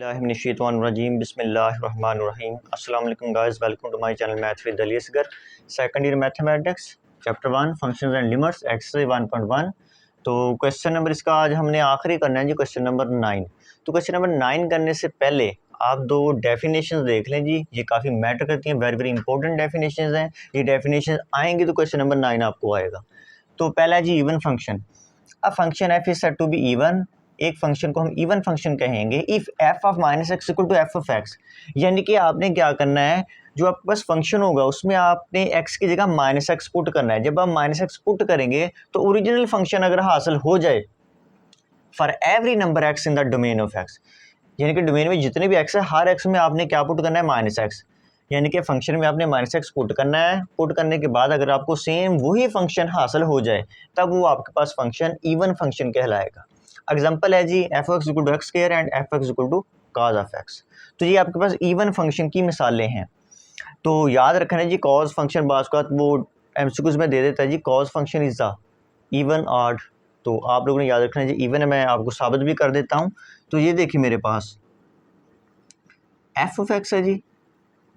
बिस्मिल्लाहिर्रहमानिर्रहीम बिस्मिल्लाहिर्रहमानिर्रहीम अस्सलाम वालेकुम guys, welcome to my channel math with Ali Asghar. Second year mathematics chapter 1 functions and limits exercise 1.1। तो क्वेश्चन नंबर इसका आज हमने आखिरी करना है जी, क्वेश्चन नंबर 9। तो क्वेश्चन नंबर 9 करने से पहले आप दो डेफिनेशंस देख लें जी, ये काफ़ी मैटर करती हैं, वेरी वेरी इंपॉर्टेंट डेफिनेशंस हैं। ये डेफिनेशन आएंगी तो क्वेश्चन नंबर 9 आपको आएगा। तो पहला है जी even function. A function F is said to be even. एक फंक्शन को हम इवन फंक्शन कहेंगे if F of minus x equal to F of x. यानी कि आपने क्या करना है, जो आपके पास फंक्शन होगा उसमें आपने एक्स की जगह माइनस एक्स पुट करना है। जब आप माइनस एक्स पुट करेंगे तो ओरिजिनल फंक्शन अगर हासिल हो जाए for every number x in the domain of x, यानी कि डोमेन में जितने भी एक्स है हर एक्स में आपने क्या पुट करना है, माइनस एक्स। यानी कि फंक्शन में आपने माइनस एक्स पुट करना है। पुट करने के बाद अगर आपको सेम वही फंक्शन हासिल हो जाए तब वो आपके पास फंक्शन इवन फंक्शन कहलाएगा। एग्जांपल है जी F X equal to X square and F X equal to cos of x. तो ये आपके पास इवन फंक्शन की मिसालें हैं। तो याद रखना है जी, कॉस फंक्शन बास का वो एमसीक्यूज में दे देता है जी, cos function is the even odd. तो आप लोगों ने याद रखना है जी, इवन है, मैं आपको साबित भी कर देता हूँ। तो ये देखिए मेरे पास एफ ऑफ एक्स है जी,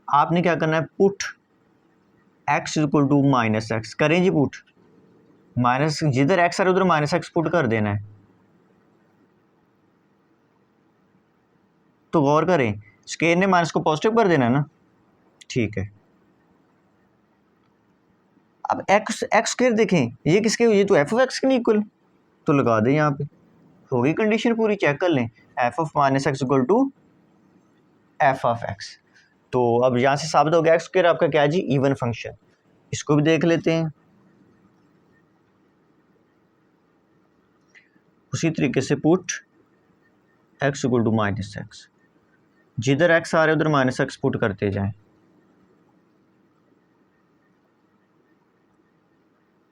आपने क्या करना है, put x equal to minus x करें जी। पुट माइनस, जिधर एक्स आ रहा है उधर माइनस एक्स पुट कर देना है। तो गौर करें, स्क्वायर ने माइनस को पॉजिटिव कर देना है ना, ठीक है। अब एक्स एक्स स्क्वायर देखें, ये किसके, ये तो एफ ऑफ एक्स के नहीं इक्वल, तो लगा दें यहाँ पे, हो गई कंडीशन पूरी। चेक कर लें, f of minus x equal to F of x. तो अब यहाँ से साबित हो गया एक्स स्क्वायर आपका क्या है जी, इवन फंक्शन। इसको भी देख लेते हैं। उसी तरीके से put x equal to minus x, जिधर एक्स आ रहे उधर माइनस एक्स पुट करते जाएं।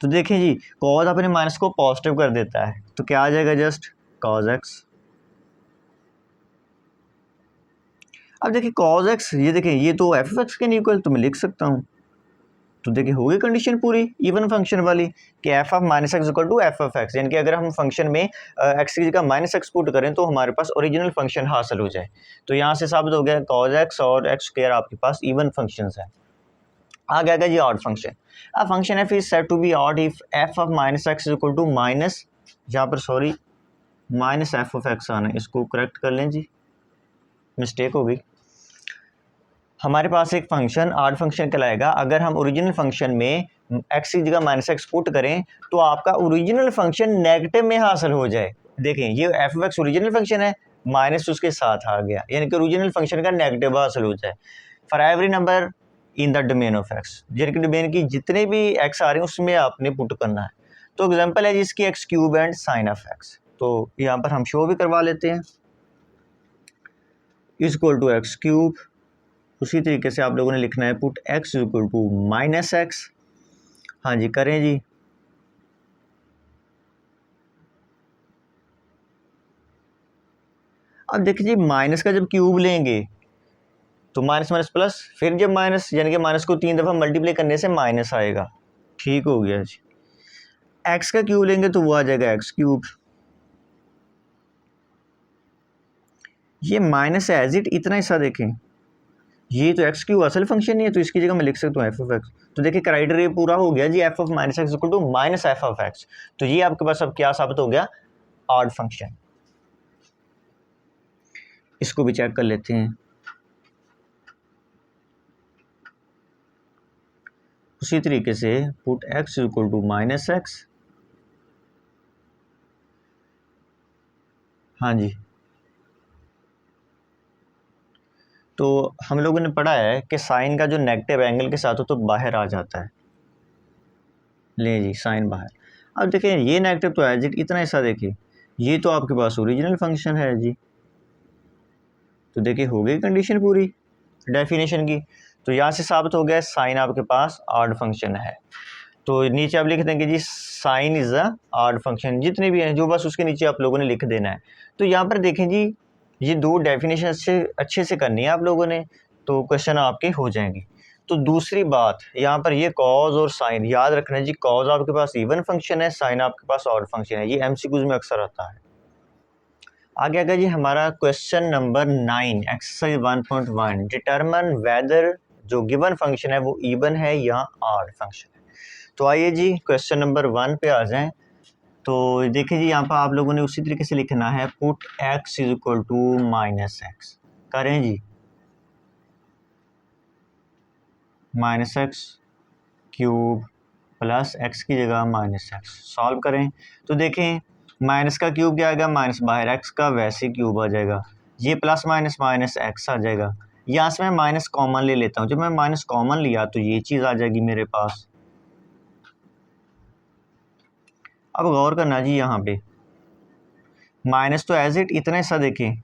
तो देखें जी, कॉज अपने माइनस को पॉजिटिव कर देता है, तो क्या आ जाएगा, जस्ट कॉज एक्स। अब देखिए कॉज एक्स, ये देखें ये तो एफ ऑफ एक्स के नहीं इक्वल, तो मैं लिख सकता हूँ। तो देखिए हो गई कंडीशन पूरी इवन फंक्शन वाली कि f of minus x equal to F of x, यानी कि अगर हम फंक्शन में एक्स की जगह माइनस एक्स पुट करें तो हमारे पास ओरिजिनल फंक्शन हासिल हो जाए। तो यहाँ से साबित हो गया कॉज एक्स और एक्स स्क्वायर आपके पास इवन फंक्शंस है। आगे आ गया जी odd function. A function F is said to be odd if F of minus x equal to minus, यहाँ पर sorry minus F of X आना है, इसको करेक्ट कर लें जी, मिस्टेक हो गई। हमारे पास एक फंक्शन ऑड फंक्शन कहलाएगा अगर हम ओरिजिनल फंक्शन में एक्स की जगह माइनस एक्स पुट करें तो आपका ओरिजिनल फंक्शन नेगेटिव में हासिल हो जाए। देखें ये F of x original function है, माइनस उसके साथ आ गया, यानी कि ओरिजिनल फंक्शन का नेगेटिव हासिल हो जाए for every number in the domain of x, यानी कि डोमेन की जितने भी एक्स आ रहे हैं उसमें आपने पुट करना है। तो एग्जाम्पल है जिसकी x cube and sine of x, तो यहाँ पर हम शो भी करवा लेते हैं, is equal to x cube. उसी तरीके से आप लोगों ने लिखना है put x equal to minus x. हाँ जी करें जी। अब देखिए जी, माइनस का जब क्यूब लेंगे तो माइनस माइनस प्लस, फिर जब माइनस, यानी कि माइनस को 3 दफ़ा मल्टीप्लाई करने से माइनस आएगा, ठीक हो गया जी। एक्स का क्यूब लेंगे तो वो आ जाएगा एक्स क्यूब। ये माइनस एज इट इतना हिस्सा देखें, ये तो एक्स क्यूब असल फंक्शन नहीं है, तो इसकी जगह मैं लिख सकता हूँ एफ ऑफ एक्स। तो देखिए क्राइटेरिया पूरा हो गया जी, F of minus x equal to minus F of x. तो ये आपके पास अब क्या साबित हो गया, ऑड फंक्शन। इसको भी चेक कर लेते हैं। उसी तरीके से put x equal to minus x. हाँ जी, तो हम लोगों ने पढ़ा है कि साइन का जो नेगेटिव एंगल के साथ हो तो बाहर आ जाता है। ले जी साइन बाहर। अब देखिए ये नेगेटिव तो है जी, इतना हिस्सा देखिए, ये तो आपके पास ओरिजिनल फंक्शन है जी। तो देखिए हो गई कंडीशन पूरी डेफिनेशन की। तो यहाँ से साबित हो गया साइन आपके पास ऑड फंक्शन है। तो नीचे आप लिख देंगे जी sine is a odd function, जितने भी हैं जो बस उसके नीचे आप लोगों ने लिख देना है। तो यहाँ पर देखें जी, ये दो डेफिनेशन अच्छे से करनी है आप लोगों ने, तो क्वेश्चन आपके हो जाएंगे। तो दूसरी बात यहाँ पर ये कॉज और साइन याद रखना है जी, कॉज आपके पास इवन फंक्शन है, साइन आपके पास ऑड फंक्शन है, ये एमसीक्यूज में अक्सर आता है। आगे आगे जी हमारा question number 9 exercise 1.1 determine whether जो गिवन फंक्शन है वो इवन है या ऑड फंक्शन है। तो आइए जी क्वेश्चन नंबर 1 पे आ जाएं। तो देखिए जी यहाँ पर आप लोगों ने उसी तरीके से लिखना है put x is equal to minus x. करें जी minus X cube plus X की जगह माइनस एक्स सॉल्व करें। तो देखें माइनस का क्यूब क्या आएगा, माइनस बाहर एक्स का वैसे क्यूब आ जाएगा, ये प्लस माइनस माइनस एक्स आ जाएगा। यहाँ से मैं माइनस कॉमन ले लेता हूँ, जब मैं माइनस कॉमन लिया तो ये चीज़ आ जाएगी मेरे पास। अब गौर करना जी यहाँ पे माइनस तो एज इट इतना सा देखें,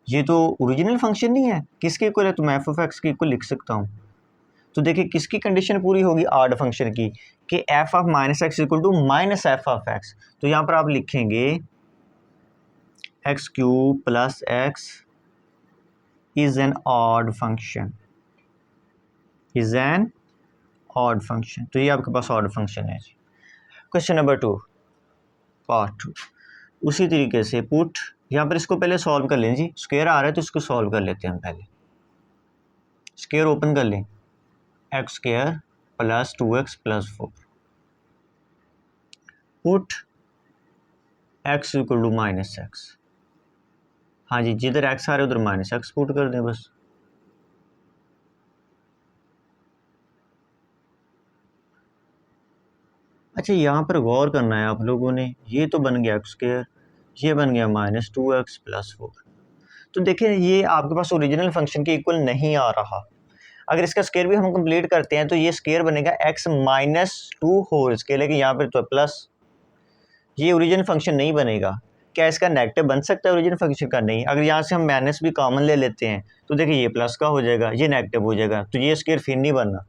ये तो ओरिजिनल फंक्शन नहीं है, किसके इक्वल है, तो मैं एफ ऑफ एक्स के इक्वल लिख सकता हूँ। तो देखिए किसकी कंडीशन पूरी होगी, ऑड फंक्शन की, कि f of minus x equal to minus F of x. तो यहाँ पर आप लिखेंगे x cube plus x is an odd function, is an odd function. तो ये आपके पास ऑड फंक्शन है जी। क्वेश्चन नंबर 2 पार्ट 2 उसी तरीके से पुट, यहाँ पर इसको पहले सॉल्व कर लें जी, स्क्वायर आ रहा है तो इसको सॉल्व कर लेते हैं हम। पहले स्क्वायर ओपन कर लें, x square plus 2x plus 4 put x equal to minus x. हाँ जी, जिधर एक्स आ रहा है उधर माइनस एक्स पुट कर दें बस। अच्छा यहाँ पर गौर करना है आप लोगों ने, ये तो बन गया एक्स स्क्वायर, ये बन गया माइनस 2x प्लस 4। तो देखिए ये आपके पास ओरिजिनल फंक्शन के इक्वल नहीं आ रहा। अगर इसका स्क्वायर भी हम कंप्लीट करते हैं तो ये स्क्वायर बनेगा x माइनस 2 होल स्क्वायर, लेकिन यहाँ पर तो प्लस, ये ओरिजिनल फंक्शन नहीं बनेगा। क्या इसका नेगेटिव बन सकता है ओरिजिनल फंक्शन का? नहीं। अगर यहाँ से हम माइनस भी कॉमन ले लेते हैं तो देखिए ये प्लस का हो जाएगा, ये नेगेटिव हो जाएगा, तो ये स्क्वायर फिर नहीं बनना।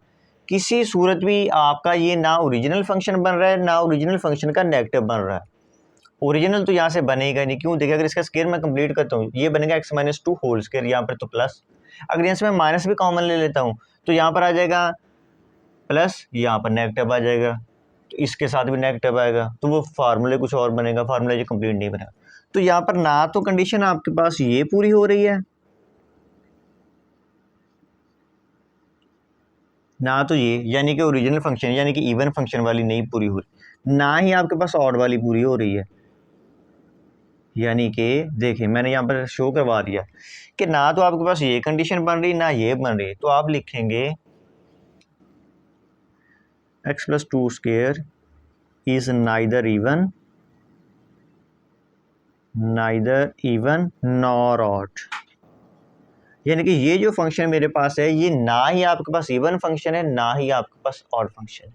किसी सूरत भी आपका ये ना ओरिजिनल फंक्शन बन रहा है ना ओरिजिनल फंक्शन का नेगेटिव बन रहा है। ओरिजिनल तो यहाँ से बनेगा नहीं, क्यों? देखिए अगर इसका स्क्वायर मैं कंप्लीट करता हूँ ये बनेगा x माइनस 2 होल स्क्वायर, यहाँ पर तो प्लस। अगर यहाँ से मैं माइनस भी कॉमन ले लेता हूँ तो यहाँ पर आ जाएगा प्लस, यहाँ पर नेगेटिव आ जाएगा, तो इसके साथ भी नेगेटिव आएगा, तो वो फार्मूले कुछ और बनेगा, फार्मूला ये कंप्लीट नहीं बनेगा। तो यहाँ पर ना तो कंडीशन आपके पास ये पूरी हो रही है ना तो ये, यानी कि ओरिजिनल फंक्शन यानी कि इवन फंक्शन वाली नहीं पूरी हो रही, ना ही आपके पास ऑड वाली पूरी हो रही है। यानी कि देखिए मैंने यहाँ पर शो करवा दिया कि ना तो आपके पास ये कंडीशन बन रही ना ये बन रही। तो आप लिखेंगे x plus 2 square is neither even nor odd. यानी कि ये जो फंक्शन मेरे पास है ये ना ही आपके पास इवन फंक्शन है ना ही आपके पास ऑड फंक्शन है।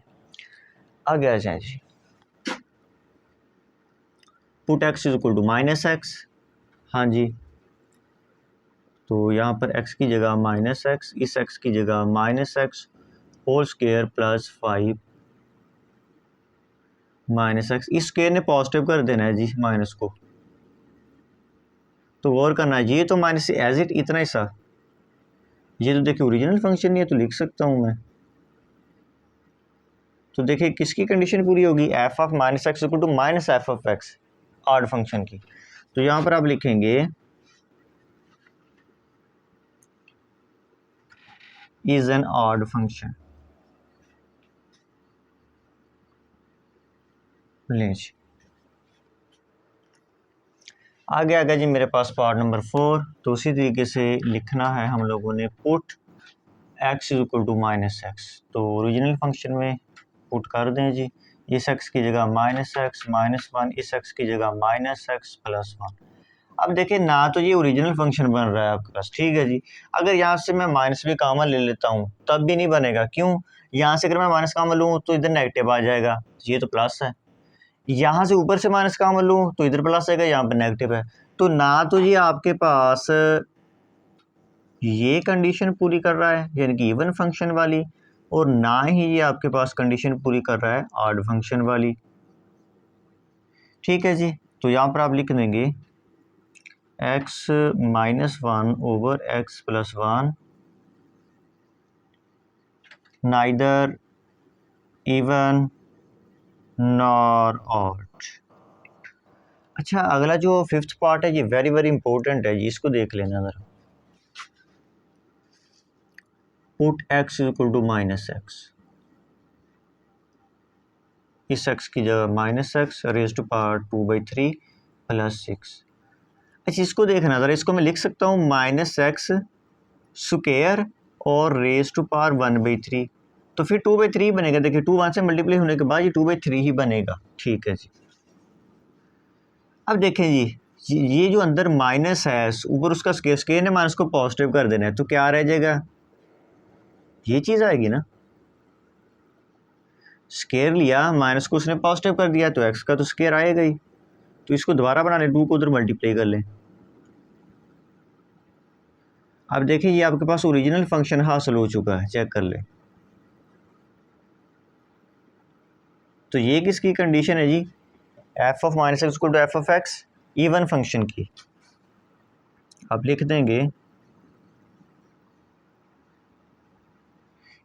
आगे आ जाए जी, put x is equal to minus x. हाँ जी, तो यहाँ पर x की जगह माइनस एक्स, इस x की जगह minus x whole square plus 5 minus x. इस स्क्वायर ने पॉजिटिव कर देना है जी माइनस को, तो गौर करना है ये तो माइनस एज इट इतना ही सा, ये तो देखिए ओरिजिनल फंक्शन नहीं है तो लिख सकता हूँ मैं। तो देखिए किसकी कंडीशन पूरी होगी, f of minus x equal to minus F of x, odd function की। तो यहाँ पर आप लिखेंगे इज एन ऑड फंक्शन। लें जी आगे आ गया जी मेरे पास पार्ट नंबर 4। तो उसी तरीके से लिखना है हम लोगों ने put x is equal to minus x. तो ओरिजिनल फंक्शन में पुट कर दें जी, इस एक्स की जगह माइनस एक्स माइनस 1, इस एक्स की जगह माइनस एक्स प्लस 1। अब देखिए ना तो ये ओरिजिनल फंक्शन बन रहा है आपके पास, ठीक है जी। अगर यहाँ से मैं माइनस भी कॉमन ले लेता हूँ तब भी नहीं बनेगा, क्यों? यहाँ से अगर मैं माइनस कॉमन लूँ तो इधर नेगेटिव आ जाएगा, ये तो प्लस है। यहाँ से ऊपर से माइनस कॉमन लूँ तो इधर प्लस आएगा, यहाँ पर नेगेटिव है। तो ना तो ये आपके पास ये कंडीशन पूरी कर रहा है यानी कि इवन फंक्शन वाली, और ना ही ये आपके पास कंडीशन पूरी कर रहा है ऑड फंक्शन वाली, ठीक है जी। तो यहाँ पर आप लिख देंगे x minus 1 over x plus 1 neither even nor odd. अच्छा, अगला जो फिफ्थ पार्ट है ये वेरी वेरी इंपॉर्टेंट है जी, इसको देख लेना ज़रा। Put x equal to minus x, इस x की जगह minus x raise to power 2/3 plus 6। अच्छा, इसको देखना ज़रा, इसको मैं लिख सकता हूँ माइनस एक्स स्क्वायर और रेज टू पावर 1/3, तो फिर 2/3 बनेगा। देखिए 2 1 से मल्टीप्लाई होने के बाद ये 2/3 ही बनेगा। ठीक है जी। अब देखें जी, ये जो अंदर माइनस है ऊपर उसका स्केयर ने माइनस को पॉजिटिव कर देना है, तो क्या रह जाएगा, ये चीज़ आएगी ना। स्केयर लिया, माइनस को उसने पॉजिटिव कर दिया, तो एक्स का तो स्केयर आएगा ही। तो इसको दोबारा बना लें, 2 को उधर मल्टीप्लाई कर लें। अब देखिए ये आपके पास ओरिजिनल फंक्शन हासिल हो चुका है, चेक कर लें। तो ये किसकी कंडीशन है जी, F of minus x equal to F of X, even function की। आप लिख देंगे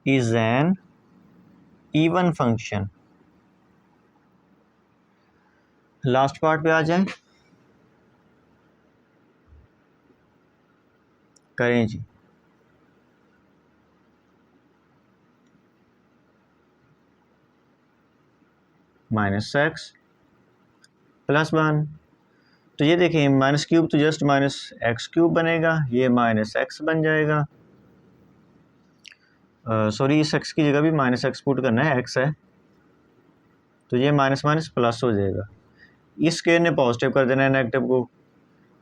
is an even function. Last part पे आ जाए, करें जी। माइनस एक्स प्लस 1, तो ये देखें माइनस क्यूब तो जस्ट माइनस एक्स क्यूब बनेगा, ये माइनस एक्स बन जाएगा। सॉरी, इस एक्स की जगह भी माइनस एक्स पुट करना है, एक्स है, तो ये माइनस माइनस प्लस हो जाएगा। इस स्क्वायर ने पॉजिटिव कर देना है नेगेटिव को।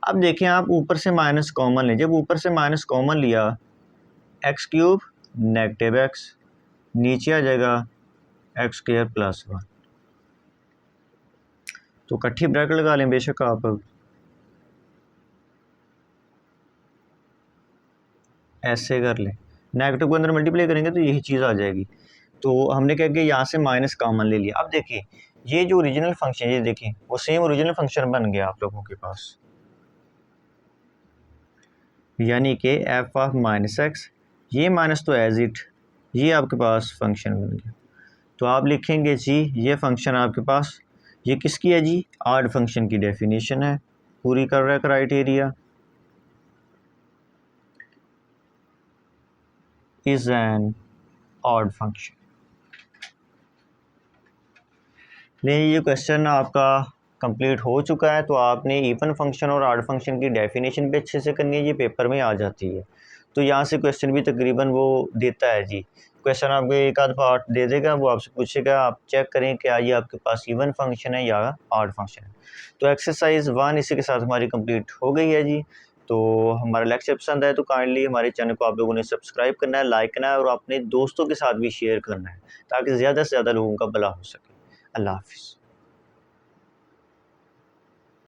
अब देखें आप ऊपर से माइनस कॉमन लें, जब ऊपर से माइनस कॉमन लिया, एक्स क्यूब नेगेटिव एक्स, नीचे आ जाएगा एक्स स्क्वायर प्लस 1। तो इकट्ठी ब्रैकेट लगा लें बेशक आप, ऐसे कर लें, नेगेटिव को अंदर मल्टीप्लाई करेंगे तो यही चीज़ आ जाएगी। तो हमने क्या किया, यहाँ से माइनस कॉमन ले लिया। अब देखिए ये जो ओरिजिनल फंक्शन, ये देखिए वो सेम ओरिजिनल फंक्शन बन गया आप लोगों के पास, यानी कि एफ ऑफ माइनस एक्स, ये माइनस तो एज इट, ये आपके पास फंक्शन बन गया। तो आप लिखेंगे जी ये फंक्शन आपके पास, ये किसकी है जी, ऑड फंक्शन की डेफिनेशन है, पूरी कर रहा है criteria. Is an odd function. नहीं, ये क्वेश्चन आपका कंप्लीट हो चुका है, तो आपने इवन फंक्शन और ऑड फंक्शन की डेफिनेशन भी अच्छे से करनी है, ये पेपर में आ जाती है। तो यहाँ से क्वेश्चन भी तकरीबन वो देता है जी, क्वेश्चन आपको एक आध पार्ट दे देगा, वो आपसे पूछेगा, आप चेक करें कि ये आपके पास इवन फंक्शन है या ऑड फंक्शन है। तो एक्सरसाइज 1 इसी के साथ हमारी कंप्लीट हो गई है जी। तो हमारा लेक्चर पसंद है तो काइंडली हमारे चैनल को आप लोगों ने सब्सक्राइब करना है, लाइक करना है और अपने दोस्तों के साथ भी शेयर करना है, ताकि ज़्यादा से ज़्यादा लोगों का भला हो सके। अल्लाह हाफिज़।